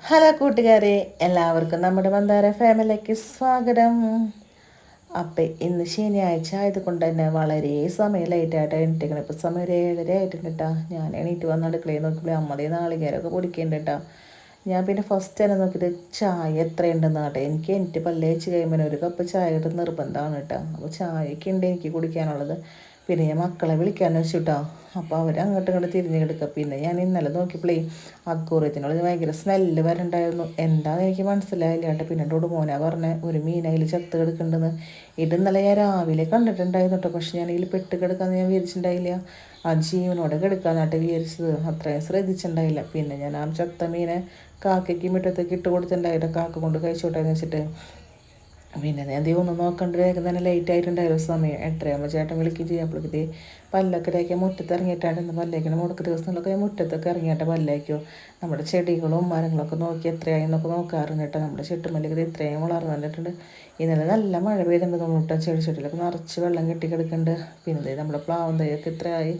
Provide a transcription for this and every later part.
Hello കൂട്ടുകാരെ, എല്ലാവർക്കും നമ്മുടെ മന്ദാര ഫാമിലിക്ക് സ്വാഗതം. അപ്പം ഇന്ന് ശനിയാഴ്ച ആയതുകൊണ്ട് തന്നെ വളരെ സമയം ലേറ്റായിട്ട് എണീറ്റിക്കണം. ഇപ്പോൾ സമയം ഒരു 7:30 ആയിട്ടുണ്ട് കേട്ടോ. ഞാൻ എണീറ്റ് വന്ന് അടുക്കളയിൽ നോക്കുമ്പോൾ അമ്മതേ നാളികേരമൊക്കെ പൊടിക്കേണ്ട കേട്ടോ. ഞാൻ പിന്നെ ഫസ്റ്റ് തന്നെ നോക്കിയിട്ട് ചായ എത്രയുണ്ടെന്ന് കേട്ടോ. എനിക്ക് പല്ലേച്ച് കഴിയുമ്പോൾ ഒരു കപ്പ് ചായ കിട്ടുന്ന നിർബന്ധമാണ് കേട്ടോ. അപ്പോൾ ചായയൊക്കെ ഉണ്ട് എനിക്ക് കുടിക്കാനുള്ളത്. പിന്നെ ഞാൻ മക്കളെ വിളിക്കാമെന്ന് വെച്ചിട്ടോ. അപ്പോൾ അവർ അങ്ങോട്ടും ഇങ്ങോട്ട് തിരിഞ്ഞ് കിടക്കുക. പിന്നെ ഞാൻ ഇന്നലെ നോക്കിയപ്പോഴേ അക്കൂറത്തിനുള്ളത് ഭയങ്കര സ്മെല്ല് വരണ്ടായിരുന്നു. എന്താണെന്ന് എനിക്ക് മനസ്സിലായില്ല കേട്ടോ. പിന്നെ എന്നോട് മോനാ പറഞ്ഞ ഒരു മീനയിൽ ചത്ത് കിടക്കുന്നുണ്ടെന്ന്. ഇന്നലെ ഞാൻ രാവിലെ കണ്ടിട്ടുണ്ടായിരുന്നു കേട്ടോ. പക്ഷെ ഞാൻ ഇതിൽ പെട്ട് കിടക്കാമെന്ന് ഞാൻ വിചാരിച്ചിട്ടുണ്ടായില്ല. ആ ജീവനോടെ കിടക്കാനായിട്ട് വിചാരിച്ചത്. അത്രയും ശ്രദ്ധിച്ചിട്ടുണ്ടായില്ല. പിന്നെ ഞാൻ ആ ചത്ത മീനെ കാക്കയ്ക്ക് മുറ്റത്തേക്ക് ഇട്ട് കൊടുത്തിട്ടുണ്ടായിട്ട് കാക്ക കൊണ്ട് കഴിച്ചോട്ടെ എന്ന് വെച്ചിട്ട് പിന്നെ ഞാൻ ഒന്നും നോക്കണ്ട. വേഗം തന്നെ ലേറ്റ് ആയിട്ടുണ്ടായിരുന്നു. സമയം 8:30 ചേട്ടൻ വിളിക്കുകയും ചെയ്യും. അപ്പോഴേക്ക് പല്ലൊക്കെ ഇടയ്ക്ക് മുറ്റത്ത് ഇറങ്ങിയിട്ടാണ് പല്ലേക്കണം. മുടക്ക് ദിവസങ്ങളിലൊക്കെ ഞാൻ മുറ്റത്തൊക്കെ ഇറങ്ങിയിട്ട് പല്ലേക്കോ. നമ്മുടെ ചെടികളും മരങ്ങളൊക്കെ നോക്കി എത്രയായി എന്നൊക്കെ നോക്കാറുണ്ട് കേട്ടോ. നമ്മുടെ ചെട്ടുമല്ലിക്ക് ഇത്രയും വളർന്നു വന്നിട്ടുണ്ട്. ഇന്നലെ നല്ല മഴ പെയ്തിട്ടുണ്ട്. തോന്നിട്ട് ചെടിച്ചെടിയിലൊക്കെ നിറച്ച് വെള്ളം കെട്ടിക്കിടക്കുന്നുണ്ട്. പിന്നെ നമ്മുടെ പ്ലാവും തൈയൊക്കെ ഇത്രയായി.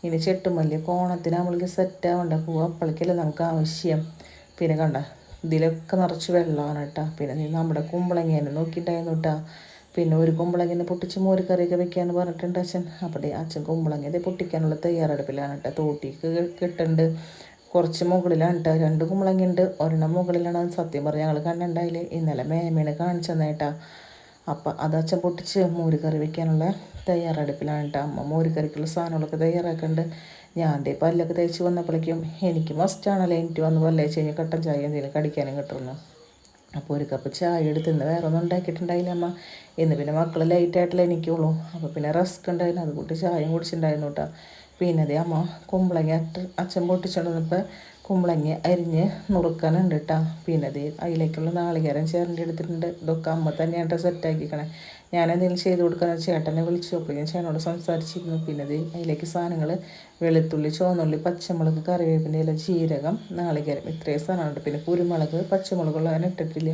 ഇനി ചെട്ടുമല്ലി ഓണത്തിന് നമ്മൾക്ക് സെറ്റ് ആവണ്ട. പൂവ് അപ്പോഴേക്കല്ലേ നമുക്ക് ആവശ്യം. പിന്നെ കണ്ട ഇതിലൊക്കെ നിറച്ച് വെള്ളമാണ് കേട്ടോ. പിന്നെ നമ്മുടെ കുമ്പളങ്ങേനെ നോക്കിയിട്ടായിരുന്നു കേട്ടോ. പിന്നെ ഒരു കുമ്പളങ്ങനെ പൊട്ടിച്ച് മോരുകറിയൊക്കെ വെക്കാമെന്ന് പറഞ്ഞിട്ടുണ്ട് അച്ഛൻ. അപ്പോൾ അച്ഛൻ കുമ്പളങ്ങ പൊട്ടിക്കാനുള്ള തയ്യാറെടുപ്പിലാണ് കേട്ടോ. തോട്ടിക്ക് കിട്ടുന്നുണ്ട്. കുറച്ച് മുകളിലാണ് കേട്ടോ. 2 കുമ്പളങ്ങയുണ്ട്. ഒരെണ്ണം മുകളിലാണ്. സത്യം പറഞ്ഞാൽ ഞങ്ങൾ കണ്ടുണ്ടായില്ലേ. ഇന്നലെ മേമേനെ കാണിച്ചു തന്നേട്ടാ. അപ്പം അത് അച്ഛൻ പൊട്ടിച്ച് മോരുകറി വെക്കാനുള്ള തയ്യാറെടുപ്പിലാണ് കേട്ടോ. അമ്മ മോരുകറിക്കുള്ള സാധനങ്ങളൊക്കെ തയ്യാറാക്കുന്നുണ്ട്. ഞാൻ പല്ലൊക്കെ തേച്ച് വന്നപ്പോഴേക്കും എനിക്ക് മസ്റ്റാണല്ലോ എനിക്ക് വന്ന് പല്ലേച്ച് കഴിഞ്ഞാൽ കട്ടൻ ചായ എന്തെങ്കിലും കടിക്കാനും കിട്ടുന്നു. അപ്പോൾ ഒരു കപ്പ് ചായ എടുത്ത് ഇന്ന് വേറെ ഒന്നും ഉണ്ടാക്കിയിട്ടുണ്ടായില്ല അമ്മ. ഇന്ന് പിന്നെ മക്കൾ ലേറ്റായിട്ടല്ലേ എനിക്കുള്ളൂ. അപ്പോൾ പിന്നെ റസ്ക് ഉണ്ടായിരുന്നു. അത് കൂട്ടി ചായയും കുടിച്ചിട്ടുണ്ടായിരുന്നു കേട്ടോ. പിന്നെ അതേ അമ്മ കുമ്പളങ്ങ അച്ഛൻ പൊട്ടിച്ചുകൊണ്ടിരുന്നപ്പോൾ കുമ്പളങ്ങ അരിഞ്ഞ് നുറുക്കാനുണ്ട് കേട്ടോ. പിന്നെ അത് അതിലേക്കുള്ള നാളികേരം ചേർന്ന് എടുത്തിട്ടുണ്ട്. ഇതൊക്കെ അമ്മ തന്നെയാണ് സെറ്റാക്കിക്കണേ. ഞാൻ എന്തെങ്കിലും ചെയ്ത് കൊടുക്കാൻ ചേട്ടനെ വിളിച്ചു. അപ്പോൾ ഞാൻ ചേട്ടനോട് സംസാരിച്ചിരുന്നു. പിന്നെ അത് അതിലേക്ക് സാധനങ്ങൾ വെളുത്തുള്ളി, ചുവന്നുള്ളി, പച്ചമുളക്, കറിവേപ്പിൻ്റെ ഇല, ജീരകം, നാളികേരം ഇത്രയും സാധനമുണ്ട്. പിന്നെ കുരുമുളക്, പച്ചമുളകുള്ള ഞാൻ ഇട്ടിട്ടില്ല.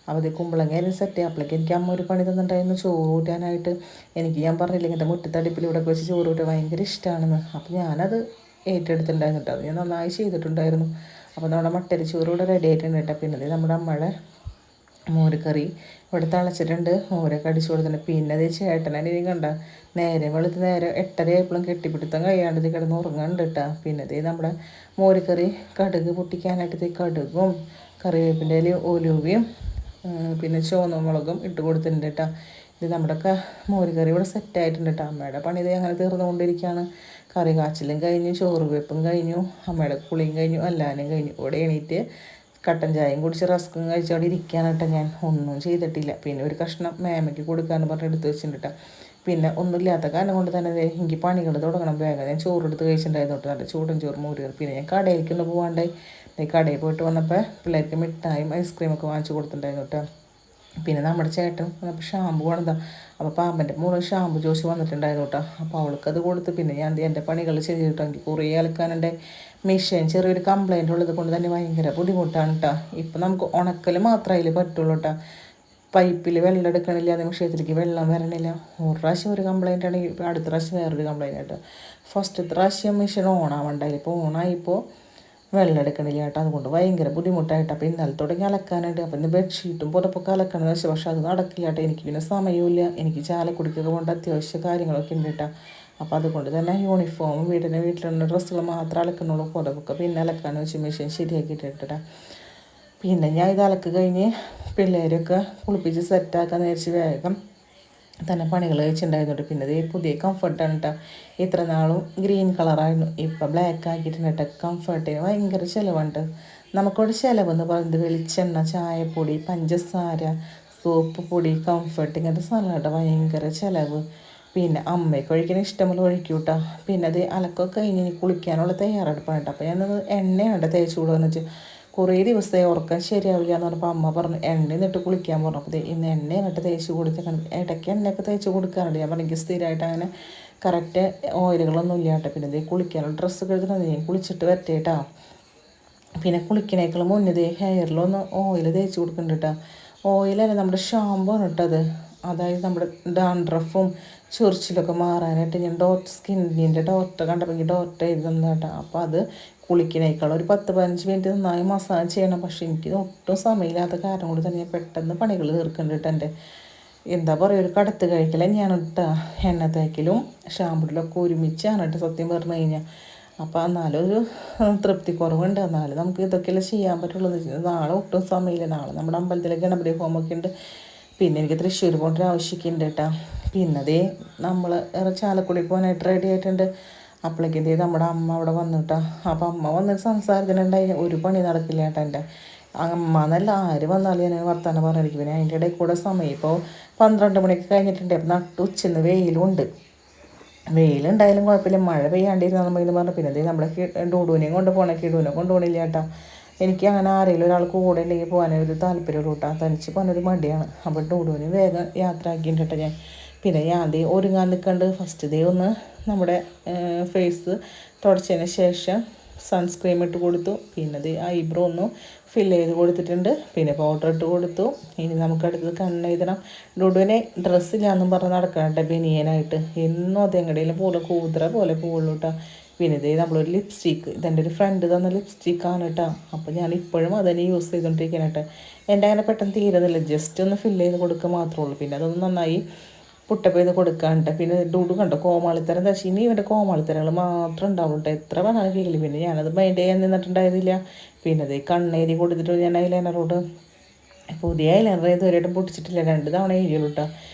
അപ്പോൾ അത് കുമ്പളങ്ങ അരിഞ്ഞ് സെറ്റ് ആയപ്പോഴേക്ക് എനിക്ക് അമ്മ ഒരു പണി തന്നിട്ടുണ്ടായിരുന്നു ചോറ് കൂട്ടാനായിട്ട്. ഞാൻ പറഞ്ഞില്ല ഇങ്ങനത്തെ മുറ്റത്തടുപ്പിൽ ഇവിടെ വെച്ച് ചോറ് കൂട്ടാൻ ഭയങ്കര ഇഷ്ടമാണെന്ന്. അപ്പോൾ ഞാനത് ഏറ്റെടുത്തിട്ടുണ്ടായിരുന്നു കേട്ടോ. അത് ഞാൻ നന്നായി ചെയ്തിട്ടുണ്ടായിരുന്നു. അപ്പോൾ നമ്മുടെ മട്ടരി ചോറ് ഇവിടെ റെഡി ആയിട്ടുണ്ട് കേട്ടോ. പിന്നെ നമ്മുടെ അമ്മയുടെ മോരുകറി ഇവിടെ തിളച്ചിട്ടുണ്ട്. മോരൊക്കെ അടിച്ചു കൊടുത്തിട്ടുണ്ട്. പിന്നെ അത് ചേട്ടനെ കണ്ട നേരെ വെളുത്ത് നേരെ 8:30 ആയപ്പോഴും കെട്ടിപ്പിടുത്തം കഴിയാണ്ട് കിടന്ന് ഉറങ്ങാണ്ട് കേട്ടോ. പിന്നെ നമ്മുടെ മോരുകറി കടുക് പൊട്ടിക്കാനായിട്ട് കടുകും കറിവേപ്പിൻ്റെ ഇലയും ഒലുവയും പിന്നെ ചുവന്ന മുളകും ഇട്ട് കൊടുത്തിട്ടുണ്ട് കേട്ടോ. ഇത് നമ്മുടെ മോരുകറി ഇവിടെ സെറ്റായിട്ടുണ്ട് കേട്ടോ. അമ്മയുടെ പണി ഇത് അങ്ങനെ തീർന്നുകൊണ്ടിരിക്കുകയാണ്. കറി കാച്ചിലും കഴിഞ്ഞു, ചോറ് വെപ്പും കഴിഞ്ഞു, അമ്മയുടെ കുളിയും കഴിഞ്ഞു, എല്ലാവരും കഴിഞ്ഞു. ഇവിടെ എണീറ്റ് കട്ടൻ ചായയും കുടിച്ച് റസ്കും കഴിച്ചവിടെ ഇരിക്കാനായിട്ട് ഞാൻ ഒന്നും ചെയ്തിട്ടില്ല. പിന്നെ ഒരു കഷ്ണം മേമയ്ക്ക് കൊടുക്കാമെന്ന് പറഞ്ഞ് എടുത്ത് വെച്ചിട്ടുണ്ട് കേട്ടോ. പിന്നെ ഒന്നുമില്ലാത്ത കാരണം കൊണ്ട് തന്നെ എനിക്ക് പണികൾ തുടങ്ങണം വേഗം. ഞാൻ ചോറെടുത്ത് കഴിച്ചിട്ടുണ്ടായിരുന്നു കേട്ടോ. നല്ല ചൂടൻ ചോറ് മോരുകറി. പിന്നെ ഞാൻ കടയിലേക്കൊന്ന് പോകാണ്ടായി. കടയിൽ പോയിട്ട് വന്നപ്പോൾ പിള്ളേർക്ക് മിഠായും ഐസ്ക്രീമൊക്കെ വാങ്ങിച്ച് കൊടുത്തിട്ടുണ്ടായിരുന്നു കേട്ടോ. പിന്നെ നമ്മുടെ ചേട്ടൻ വന്നപ്പോൾ ഷാമ്പു കൊണ്ടാ. അപ്പോൾ പാമ്പൻ്റെ മോള് ഷാമ്പു ജോഷി വന്നിട്ടുണ്ടായിരുന്നു കേട്ടോ. അപ്പോൾ അവൾക്കത് കൊടുത്ത് പിന്നെ ഞാൻ എൻ്റെ പണികൾ ചെയ്തിട്ടോ. എനിക്ക് കുറേ അലക്കാനുണ്ട്. മെഷീൻ ചെറിയൊരു കംപ്ലൈൻറ്റ് ഉള്ളത് കൊണ്ട് തന്നെ ഭയങ്കര ബുദ്ധിമുട്ടാണ് കേട്ടോ. ഇപ്പം നമുക്ക് ഉണക്കൽ മാത്രമേ അതിൽ പറ്റുള്ളൂ കേട്ടോ. പൈപ്പിൽ വെള്ളം എടുക്കണില്ല. അത് വിഷയത്തിലേക്ക് വെള്ളം വരണില്ല. ഒരു പ്രാവശ്യം ഒരു കംപ്ലൈൻ്റ് ആണെങ്കിൽ ഇപ്പോൾ അടുത്ത പ്രാവശ്യം വേറൊരു കംപ്ലൈൻറ്റ് കേട്ടോ. ഫസ്റ്റ് പ്രാവശ്യം മെഷീൻ ഓണാവണ്ടായി. ഇപ്പോൾ ഓണായിപ്പോൾ വെള്ളം എടുക്കണില്ല കേട്ടോ. അതുകൊണ്ട് ഭയങ്കര ബുദ്ധിമുട്ടായിട്ട്. അപ്പോൾ ഇന്നലെ തുടങ്ങി അലക്കാനുണ്ട്. അപ്പോൾ ഇന്ന് ബെഡ്ഷീറ്റും പുറപ്പൊക്കെ അലക്കണമെന്ന് വെച്ചാൽ പക്ഷേ അത് നടക്കില്ല കേട്ടോ. എനിക്ക് പിന്നെ സമയമില്ല. എനിക്ക് ചാലക്കുടിക്കൊക്കെ കൊണ്ട് അത്യാവശ്യ കാര്യങ്ങളൊക്കെ ഉണ്ട് കേട്ടോ. അപ്പോൾ അതുകൊണ്ട് തന്നെ യൂണിഫോമും വീട്ടിലുള്ള ഡ്രസ്സുകൾ മാത്രമേ അലക്കുന്നുള്ളൂ. പുറപ്പൊക്കെ പിന്നെ അലക്കാന്ന് വെച്ച് മെഷീൻ ശരിയാക്കിയിട്ടിട്ടാ. പിന്നെ ഞാൻ ഇത് അലക്ക് കഴിഞ്ഞ് പിള്ളേരൊക്കെ കുളിപ്പിച്ച് സെറ്റാക്കാൻ നേരിച്ച് വേഗം തന്നെ പണികൾ കഴിച്ചിട്ടുണ്ടായിരുന്നു. പിന്നെ ഇത് പുതിയ കംഫർട്ടാണ് കേട്ടോ. ഇത്ര നാളും ഗ്രീൻ കളറായിരുന്നു. ഇപ്പം ബ്ലാക്ക് ആക്കിയിട്ടുണ്ട് കേട്ടോ. കംഫർട്ടിന് ഭയങ്കര ചിലവുണ്ട്. നമുക്കവിടെ ചിലവെന്ന് പറയുന്നത് വെളിച്ചെണ്ണ, ചായപ്പൊടി, പഞ്ചസാര, സോപ്പ് പൊടി, കംഫർട്ട് ഇങ്ങനത്തെ സാധനം കേട്ടോ. ഭയങ്കര ചിലവ്. പിന്നെ അമ്മയ്ക്ക് ഒഴിക്കാൻ ഇഷ്ടമുള്ള ഒഴിക്കും കേട്ടോ. പിന്നെ അത് അലക്കൊക്കെ കഴിഞ്ഞ് ഇനി കുളിക്കാനുള്ള തയ്യാറെടുപ്പാണ് കേട്ടോ. അപ്പോൾ ഞാനത് എണ്ണയാണ് തേച്ച് കൂടുകയെന്ന് വെച്ചാൽ കുറേ ദിവസമായി ഉറക്കം ശരിയാവില്ല എന്ന് പറഞ്ഞപ്പോൾ അമ്മ പറഞ്ഞു എണ്ണ എന്നിട്ട് കുളിക്കാൻ പറഞ്ഞു. അപ്പോൾ ഇന്ന് എണ്ണ എന്നിട്ട് തേച്ച് കൊടുത്തേക്കണം. ഇടയ്ക്ക് എണ്ണയൊക്കെ തേച്ച് കൊടുക്കാറുണ്ട്. ഞാൻ പറഞ്ഞു സ്ഥിരമായിട്ട് അങ്ങനെ കറക്റ്റ് ഓയിലുകളൊന്നും ഇല്ല കേട്ടോ. പിന്നെ ഇത് കുളിക്കാനുള്ള ഡ്രസ്സൊക്കെ എടുത്തിട്ടുണ്ട്. ഞാൻ കുളിച്ചിട്ട് വരട്ടേട്ടാ. പിന്നെ കുളിക്കണേക്കാൾ മുന്നേ ഹെയറിലൊന്ന് ഓയിൽ തേച്ച് കൊടുക്കുന്നുണ്ട് കേട്ടോ. ഓയിലല്ല നമ്മുടെ ഷാമ്പു ആണ് കേട്ടത്. അതായത് നമ്മുടെ ഡാൻഡ്രഫും ചൊറിച്ചിലൊക്കെ മാറാനായിട്ട് ഞാൻ സ്കിന്നിൻ്റെ ഡോക്ടർ കണ്ടപ്പോൾ എനിക്ക് ഡോക്ടർ എഴുതി തന്നു കേട്ടോ. അപ്പോൾ അത് കുളിക്കുന്നേക്കാൾ ഒരു 10-15 മിനിറ്റ് നന്നായി മസാജ് ചെയ്യണം. പക്ഷേ എനിക്ക് ഒട്ടും സമയമില്ലാത്ത കാരണം കൊണ്ട് തന്നെ ഞാൻ പെട്ടെന്ന് പണികൾ തീർക്കുന്നുണ്ട് എൻ്റെ എന്താ പറയുക, ഒരു കടത്ത് കഴിക്കൽ ഞാൻ ഇട്ട എണ്ണ തേക്കലും ഷാമ്പൂടിലൊക്കെ ഒരുമിച്ചാണ് കേട്ടോ സത്യം പറഞ്ഞു കഴിഞ്ഞാൽ. അപ്പോൾ എന്നാലും ഒരു തൃപ്തി കുറവുണ്ട്. എന്നാലും നമുക്ക് ഇതൊക്കെയല്ലേ ചെയ്യാൻ പറ്റുള്ളൂ എന്ന് വെച്ചാൽ നാളെ ഒട്ടും സമയമില്ല. നാളെ നമ്മുടെ അമ്പലത്തിലെ ഗണപതി ഹോമമൊക്കെ ഉണ്ട്. പിന്നെ എനിക്ക് തൃശ്ശൂർ പോകേണ്ട ഒരു ആവശ്യമൊക്കെ ഉണ്ട് കേട്ടോ. പിന്നെ അതേ നമ്മൾ ചാലക്കുടി പോകാനായിട്ട് റെഡി ആയിട്ടുണ്ട്. അപ്പോഴേക്കും എന്തേ നമ്മുടെ അമ്മ അവിടെ വന്നിട്ടാ. അപ്പം അമ്മ വന്നിട്ട് സംസാരത്തിനുണ്ടായി ഒരു പണി നടക്കില്ല കേട്ടോ എൻ്റെ. അമ്മ എന്നല്ല ആര് വന്നാലും ഞാൻ വർത്താനം പറഞ്ഞിരിക്കും. പിന്നെ അതിൻ്റെ ഇടയിൽ കൂടെ സമയം ഇപ്പോൾ 12 മണിക്ക് കഴിഞ്ഞിട്ടുണ്ട്. അപ്പം നട്ടുച്ചെന്ന് വെയിലുണ്ട്. വെയിലുണ്ടായാലും കുഴപ്പമില്ല, മഴ പെയ്യാണ്ടിരുന്നാൽ നമ്മളെന്ന് പറഞ്ഞു. പിന്നെ അതേ നമ്മുടെ ഡൂഡൂനെയും കൊണ്ട് പോകണം. കിടൂനെ കൊണ്ടുപോകണില്ല കേട്ടോ. എനിക്ക് അങ്ങനെ ആരെങ്കിലും ഒരാൾ കൂടെ ഉണ്ടെങ്കിൽ പോകാനൊരു താല്പര്യമുള്ളൂ കേട്ടോ. തനിച്ച് പോകാനൊരു മടിയാണ്. അപ്പോൾ ഡൂഡൂന് വേഗം യാത്ര ആക്കിയിട്ടുണ്ട് ഞാൻ. പിന്നെ ഞാൻ ദേ ഒരുങ്ങാൻ നിൽക്കണ്ട്. ഫസ്റ്റ് ദേ ഒന്ന് നമ്മുടെ ഫേസ് തുടച്ചതിന് ശേഷം സൺസ്ക്രീം ഇട്ട് കൊടുത്തു. പിന്നെ അത് ഐബ്രോ ഒന്ന് ഫില്ല് ചെയ്ത് കൊടുത്തിട്ടുണ്ട്. പിന്നെ പൗഡർ ഇട്ട് കൊടുത്തു. ഇനി നമുക്കടുത്തത് കണ്ണെഴുതണം. ഡുഡുവിനെ ഡ്രസ്സില്ലാന്നും പറഞ്ഞ് നടക്കട്ടെ ബനിയനായിട്ട്. എന്നും അതെങ്ങടേലും പോലെ കൂതറ പോലെ പോകുള്ളൂ കേട്ടോ. പിന്നെ ഇതേ നമ്മളൊരു ലിപ്സ്റ്റിക്ക്, ഇതെൻ്റെ ഒരു ഫ്രണ്ട് തന്ന ലിപ്സ്റ്റിക്കാണ് കേട്ടോ. അപ്പോൾ ഞാൻ ഇപ്പോഴും അതന്നെ യൂസ് ചെയ്തുകൊണ്ടിരിക്കണം കേട്ടോ. എൻ്റെ അങ്ങനെ പെട്ടെന്ന് തീരുന്നില്ല, ജസ്റ്റ് ഒന്ന് ഫില്ല് ചെയ്ത് കൊടുക്കുക മാത്രമേ ഉള്ളൂ. പിന്നെ അതൊന്ന് നന്നായി പുട്ടപ്പ് ചെയ്ത് കൊടുക്കാണ്ട്. പിന്നെ ഡൂഡു കണ്ടോ കോമാളിത്തരം ദശ. ഇനി ഇവൻ്റെ കോമാളിത്തരങ്ങൾ മാത്രം ഉണ്ടാവും കേട്ടോ. എത്ര പറഞ്ഞാലും കേൾക്കില്ല. പിന്നെ ഞാനത് മൈൻഡ് ചെയ്യാൻ നിന്നിട്ടുണ്ടായിരുന്നില്ല. പിന്നെ അത് കണ്ണേരി കൊടുത്തിട്ട് ഞാൻ ഐലൈനറോട് പുതിയ ഐലൈനർ ഇതുവരെയായിട്ടും പൊട്ടിച്ചിട്ടില്ല. 2 തവണ എഴുതിയുള്ളൂ കേട്ടോ.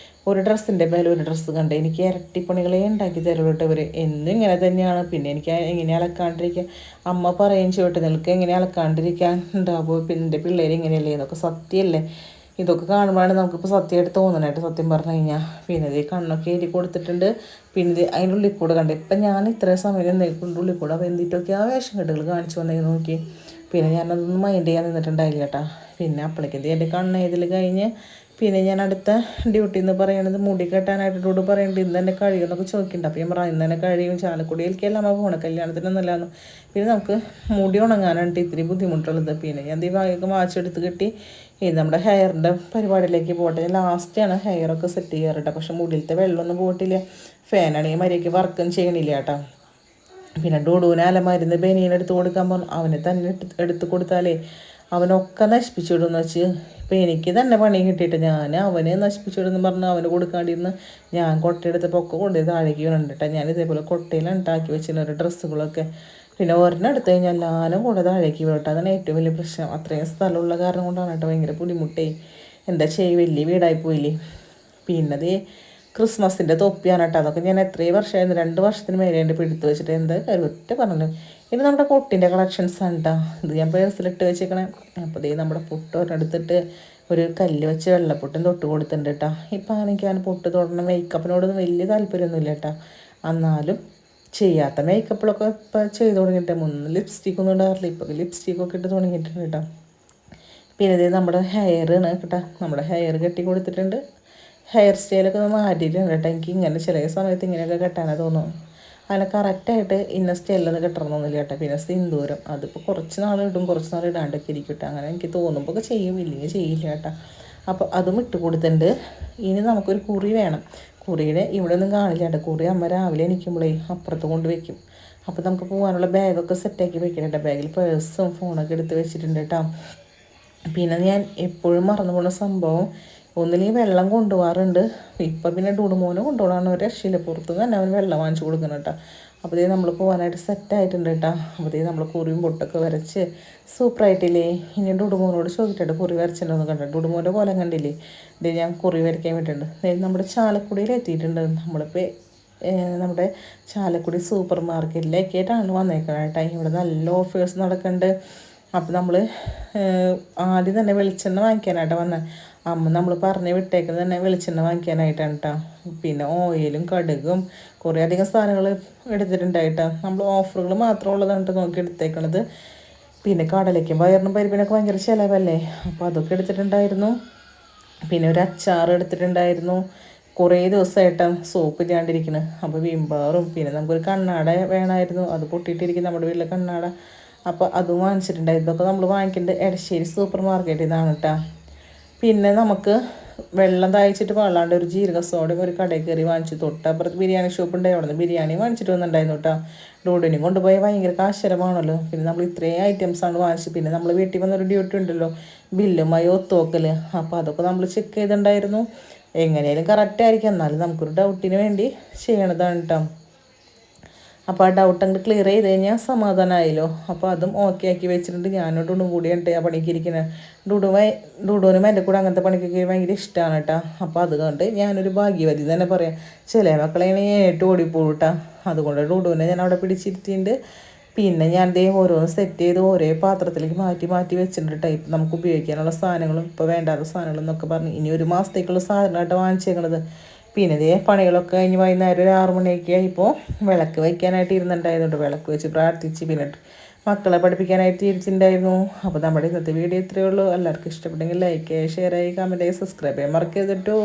ഒരു ഡ്രസ്സിൻ്റെ മേലെ ഒരു ഡ്രസ്സ് കണ്ട് എനിക്ക് ഇരട്ടിപ്പണികളെ ഉണ്ടാക്കി തരുള്ളൂ കേട്ടോ ഇവർ. എന്നും ഇങ്ങനെ തന്നെയാണ്. പിന്നെ എനിക്ക് എങ്ങനെ അലക്കാണ്ടിരിക്കുക, അമ്മ പറയും ചോട്ടെ നിനക്ക് എങ്ങനെ അലക്കാണ്ടിരിക്കാൻ ഉണ്ടാവുമോ, പിന്നെ എൻ്റെ പിള്ളേർ ഇങ്ങനെയല്ലേ, ഇതൊക്കെ സത്യമല്ലേ. ഇതൊക്കെ കാണുമ്പോഴാണ് നമുക്കിപ്പോൾ സത്യമായിട്ട് തോന്നണായിട്ട് സത്യം പറഞ്ഞു കഴിഞ്ഞാൽ. പിന്നെ ഇത് കണ്ണൊക്കെ എഴുതി കൊടുത്തിട്ടുണ്ട്. പിന്നെ ഇത് അതിൻ്റെ ഉള്ളിൽ കൂടെ കണ്ട് ഇപ്പം ഞാൻ ഇത്രയും സമയം എന്തെങ്കിലും ഉള്ളിൽ കൂടെ വെന്തിട്ടൊക്കെ ആ വേഷം കെട്ടുകൾ കാണിച്ചു വന്നേന്ന് നോക്കി. പിന്നെ ഞാനതൊന്നും മൈൻഡ് ചെയ്യാൻ നിന്നിട്ടുണ്ടായില്ല കേട്ടോ. പിന്നെ അപ്പോഴേക്കും എൻ്റെ കണ്ണെഴുതൽ കഴിഞ്ഞ് പിന്നെ ഞാൻ അടുത്ത ഡ്യൂട്ടി എന്ന് പറയണത് മുടി കെട്ടാനായിട്ട് ഡൂഡ് പറയുന്നുണ്ട് ഇന്ന് തന്നെ കഴിയുമെന്നൊക്കെ ചോദിക്കുന്നുണ്ട്. അപ്പോൾ ഞാൻ പറയാം ഇന്ന് തന്നെ കഴിയും, ചാലക്കുടിയിലേക്കല്ല നമ്മൾ പോകണം, കല്യാണത്തിനൊന്നുമല്ലാന്ന്. പിന്നെ നമുക്ക് മുടി ഉണങ്ങാനായിട്ട് ഇത്തിരി ബുദ്ധിമുട്ടുള്ളത്. പിന്നെ ഞാൻ ദീപാകൊക്കെ വാച്ചെടുത്ത് കിട്ടി. ഇനി നമ്മുടെ ഹെയറിൻ്റെ പരിപാടിയിലേക്ക് പോകട്ടെ. ഞാൻ ലാസ്റ്റാണ് ഹെയറൊക്കെ സെറ്റ് ചെയ്യാറുണ്ട്. പക്ഷെ മുടിയിലത്തെ വെള്ളമൊന്നും പോയിട്ടില്ല. ഫാനാണെങ്കിൽ മര്യാദയ്ക്ക് വർക്കും ചെയ്യണില്ല കേട്ടോ. പിന്നെ ഡൂഡൂനെ അലമരുന്ന് ബനിയൻ എടുത്ത് കൊടുക്കാൻ പറഞ്ഞു. അവനെ തന്നെ എടുത്ത് കൊടുത്താലേ അവനൊക്കെ നശിപ്പിച്ചിടുമെന്ന് വെച്ച് ഇപ്പം എനിക്ക് തന്നെ പണി കിട്ടിയിട്ട് ഞാൻ അവനെ നശിപ്പിച്ചിടുമെന്ന് പറഞ്ഞ് അവന് കൊടുക്കാണ്ടിരുന്ന് ഞാൻ കൊട്ടയെടുത്തപ്പോൾ ഒക്കെ കൊണ്ടുപോയി താഴേക്ക് വീണിട്ടാണ്. ഞാൻ ഇതേപോലെ കൊട്ടയിലാണ് ഉണ്ടാക്കി വെച്ചിരുന്ന ഒരു ഡ്രസ്സുകളൊക്കെ. പിന്നെ ഒരെണ്ണം എടുത്തു കഴിഞ്ഞാൽ എല്ലാവരും കൂടെ താഴേക്ക് വീണിട്ട്. അതാണ് ഏറ്റവും വലിയ പ്രശ്നം. അത്രയും സ്ഥലമുള്ള കാരണം കൊണ്ടാണ് കേട്ടോ ഭയങ്കര ബുദ്ധിമുട്ടേ. എന്താ ചെയ്യുക, വലിയ വീടായി പോയില്ലേ. പിന്നെ അതേ ക്രിസ്മസിൻ്റെ തൊപ്പിയാണ് കേട്ടോ. അതൊക്കെ ഞാൻ എത്രയും വർഷമായിരുന്നു, 2 വർഷത്തിന് മേലെ ഉണ്ട് പിടിത്ത് വെച്ചിട്ട്. എന്താ ഒറ്റ പറഞ്ഞു. ഇനി നമ്മുടെ പൊട്ടിൻ്റെ കളക്ഷൻസ് ആണ് കേട്ടോ. ഇത് ഞാൻ പേഴ്സിലിട്ട് വെച്ചേക്കണേ. അപ്പോൾ ഇതേ നമ്മുടെ പൊട്ട് ഒരെടുത്തിട്ട് ഒരു കല്ല് വെച്ച് വെള്ളപ്പൊട്ടും തൊട്ട് കൊടുത്തിട്ടുണ്ട് കേട്ടോ. ഇപ്പം എനിക്കാണ് പൊട്ട് തൊടണം മേക്കപ്പിനോടൊന്നും വലിയ താല്പര്യമൊന്നുമില്ല കേട്ടോ. എന്നാലും ചെയ്യാത്ത മേക്കപ്പിലൊക്കെ ഇപ്പം ചെയ്ത് തുടങ്ങിയിട്ട് മുന്നേ ലിപ്സ്റ്റിക്കൊന്നും ഇടാറില്ല. ഇപ്പോൾ ലിപ്സ്റ്റിക്കൊക്കെ ഇട്ട് തുടങ്ങിയിട്ടുണ്ട് കേട്ടോ. പിന്നെ ഇത് നമ്മുടെ ഹെയറാണ് കേട്ടോ. നമ്മുടെ ഹെയർ കെട്ടി കൊടുത്തിട്ടുണ്ട്. ഹെയർ സ്റ്റൈലൊക്കെ ഒന്ന് മാറ്റിയിട്ടുണ്ട് കേട്ടോ. എനിക്ക് ഇങ്ങനെ ചില സമയത്ത് ഇങ്ങനെയൊക്കെ കെട്ടാനാണ് തോന്നുന്നു. അതിനെ കറക്റ്റായിട്ട് ഇന്ന സ്റ്റൈലൊന്നും കെട്ടണമെന്നില്ല കേട്ടോ. പിന്നെ സിന്ദൂരം അതിപ്പോൾ കുറച്ച് നാൾ ഇടും, കുറച്ച് നാൾ ഇടാണ്ടൊക്കെ ഇരിക്കും കേട്ടോ. അങ്ങനെ എനിക്ക് തോന്നുമ്പോൾ ഒക്കെ ചെയ്യും, ഇല്ലെങ്കിൽ ചെയ്യില്ല കേട്ടോ. അപ്പോൾ അതും ഇട്ട് കൊടുത്തിട്ടുണ്ട്. ഇനി നമുക്കൊരു കുറി വേണം. കുറിയുടെ ഇവിടെ ഒന്നും കാണില്ല കേട്ടോ. കുറി അമ്മ രാവിലെ എണീക്കുമ്പോഴേ അപ്പുറത്ത് കൊണ്ട് വെക്കും. അപ്പോൾ നമുക്ക് പോകാനുള്ള ബാഗൊക്കെ സെറ്റാക്കി വെക്കണം കേട്ടോ. ബാഗിൽ പേഴ്സും ഫോണൊക്കെ എടുത്ത് വെച്ചിട്ടുണ്ട് കേട്ടോ. പിന്നെ ഞാൻ എപ്പോഴും മറന്നു പോകുന്ന സംഭവം, ഒന്നില്ലെങ്കിൽ വെള്ളം കൊണ്ടുപോകാറുണ്ട്. ഇപ്പം പിന്നെ ഡുഡുമോനെ കൊണ്ടുപോകാൻ ഒരു രക്ഷയില്ല. പുറത്തുനിന്ന് തന്നെ അവന് വെള്ളം വാങ്ങിച്ചു കൊടുക്കണം കേട്ടോ. അപ്പോൾ നമ്മൾ പോകാനായിട്ട് സെറ്റായിട്ടുണ്ട് കേട്ടോ. അപ്പോൾ നമ്മൾ കുറിയും പൊട്ടൊക്കെ വരച്ച് സൂപ്പറായിട്ടില്ലേ. ഇനി ഡുഡുമോനോട് ചോദിച്ചിട്ട് കുറി വരച്ചിട്ടുണ്ടെന്ന് കണ്ടോ. ഡുഡുമോൻ്റെ കോലം കണ്ടില്ലേ. ഇത് ഞാൻ കുറി വരയ്ക്കാൻ വിട്ടിട്ടുണ്ട്. നമ്മുടെ ചാലക്കുടിയിൽ എത്തിയിട്ടുണ്ട്. നമ്മളിപ്പോൾ നമ്മുടെ ചാലക്കുടി സൂപ്പർ മാർക്കറ്റിലേക്കായിട്ടാണ് വന്നേക്കുന്നത് കേട്ടോ. ഇവിടെ നല്ല ഓഫേഴ്സ് നടക്കുന്നുണ്ട്. അപ്പോൾ നമ്മൾ ആദ്യം തന്നെ വെളിച്ചെണ്ണ വാങ്ങിക്കാനായിട്ടാണ് വന്നത്. അമ്മ നമ്മൾ പറഞ്ഞ് വിട്ടേക്കുന്നത് തന്നെ വെളിച്ചെണ്ണ വാങ്ങിക്കാനായിട്ടാണ് കേട്ടോ. പിന്നെ ഓയിലും കടുകും കുറേ അധികം സാധനങ്ങൾ എടുത്തിട്ടുണ്ടായിട്ടാണ്. നമ്മൾ ഓഫറുകൾ മാത്രം ഉള്ളതാണ് നോക്കി എടുത്തേക്കണത്. പിന്നെ കടലയ്ക്കും വയറിനും പരിപ്പിനൊക്കെ ഭയങ്കര ചിലവല്ലേ. അപ്പോൾ അതൊക്കെ എടുത്തിട്ടുണ്ടായിരുന്നു. പിന്നെ ഒരു അച്ചാർ എടുത്തിട്ടുണ്ടായിരുന്നു. കുറേ ദിവസമായിട്ടാണ് സോപ്പ് ഇല്ലാണ്ടിരിക്കുന്നത്. അപ്പോൾ വിംബാറും പിന്നെ നമുക്കൊരു കണ്ണാട വേണമായിരുന്നു. അത് പൊട്ടിയിട്ടിരിക്കും നമ്മുടെ വീട്ടിലെ കണ്ണാട. അപ്പോൾ അതും വാങ്ങിച്ചിട്ടുണ്ടായിരുന്നു. ഇതൊക്കെ നമ്മൾ വാങ്ങിക്കേണ്ടത് എടശ്ശേരി സൂപ്പർ മാർക്കറ്റിൽ നിന്നാണ് കേട്ടോ. പിന്നെ നമുക്ക് വെള്ളം താഴ്ച്ചിട്ട് പാടാണ്ട് ഒരു ജീരക സോഡയും ഒരു കടയിൽ കയറി വാങ്ങിച്ചു. തൊട്ടപ്പുറത്ത് ബിരിയാണി ഷോപ്പ് ഉണ്ടായി, അവിടെ നിന്ന് ബിരിയാണി വാങ്ങിച്ചിട്ട് വന്നിട്ടുണ്ടായിരുന്നു കേട്ടോ. ഡൂഡിനും കൊണ്ടുപോയി ഭയങ്കര കാശരമാണല്ലോ. പിന്നെ നമ്മൾ ഇത്രയും ഐറ്റംസാണ് വാങ്ങിച്ചത്. പിന്നെ നമ്മൾ വീട്ടിൽ വന്നൊരു ഡ്യൂട്ടി ഉണ്ടല്ലോ, ബില്ലുമായി ഒത്തുവെക്കൽ. അപ്പോൾ അതൊക്കെ നമ്മൾ ചെക്ക് ചെയ്തിട്ടുണ്ടായിരുന്നു. എങ്ങനെയാലും കറക്റ്റായിരിക്കും, എന്നാലും നമുക്കൊരു ഡൗട്ടിന് വേണ്ടി ചെയ്യണതാണ് കേട്ടോ. അപ്പോൾ ആ ഡൗട്ട് അങ്ങോട്ട് ക്ലിയർ ചെയ്ത് കഴിഞ്ഞാൽ സമാധാനമായല്ലോ. അപ്പോൾ അതും ഓക്കെ ആക്കി വെച്ചിട്ടുണ്ട്. ഞാനും ഡുഡും കൂടിയാണ് ആ പണിക്ക് ഇരിക്കുന്നത്. ഡുഡുവിനും എൻ്റെ കൂടെ അങ്ങനത്തെ പണിക്കൊക്കെ ഭയങ്കര ഇഷ്ടമാണ് കേട്ടോ. അപ്പോൾ അതുകൊണ്ട് ഞാനൊരു ഭാഗ്യവതി തന്നെ പറയാം. ചില മക്കളെ ഏട്ട് ഓടിപ്പോകും കേട്ടോ. അതുകൊണ്ട് ഡുഡുവിനെ ഞാൻ അവിടെ പിടിച്ചിരുത്തിയിട്ടുണ്ട്. പിന്നെ ഞാൻ ദേ ഓരോന്ന് സെറ്റ് ചെയ്ത് ഓരോ പാത്രത്തിലേക്ക് മാറ്റി മാറ്റി വെച്ചിട്ടുണ്ട്. ടൈപ്പ് നമുക്ക് ഉപയോഗിക്കാനുള്ള സാധനങ്ങളും ഇപ്പോൾ വേണ്ടാത്ത സാധനങ്ങളും എന്നൊക്കെ പറഞ്ഞ് ഇനി ഒരു മാസത്തേക്കുള്ള സാധനമായിട്ട് വാങ്ങിച്ചേക്കണത്. പിന്നെ ഇതേ പണികളൊക്കെ കഴിഞ്ഞ് വൈകുന്നേരം ഒരു 6 മണിയൊക്കെ ആയിപ്പോൾ വിളക്ക് വയ്ക്കാനായിട്ട് ഇരുന്നുണ്ടായതുകൊണ്ട് വിളക്ക് വെച്ച് പ്രാർത്ഥിച്ച് പിന്നെ മക്കളെ പഠിപ്പിക്കാനായിട്ട് ഇരിച്ചിട്ടുണ്ടായിരുന്നു. അപ്പോൾ നമ്മുടെ ഇന്നത്തെ വീഡിയോ ഇത്രയേ ഉള്ളൂ. എല്ലാവർക്കും ഇഷ്ടപ്പെട്ടെങ്കിൽ ലൈക്ക് ചെയ്യുക, ഷെയർ ചെയ്യുക, കമൻറ്റ് ചെയ്യുക, സബ്സ്ക്രൈബ് ചെയ്യാൻ മറക്കരുത് കേട്ടോ.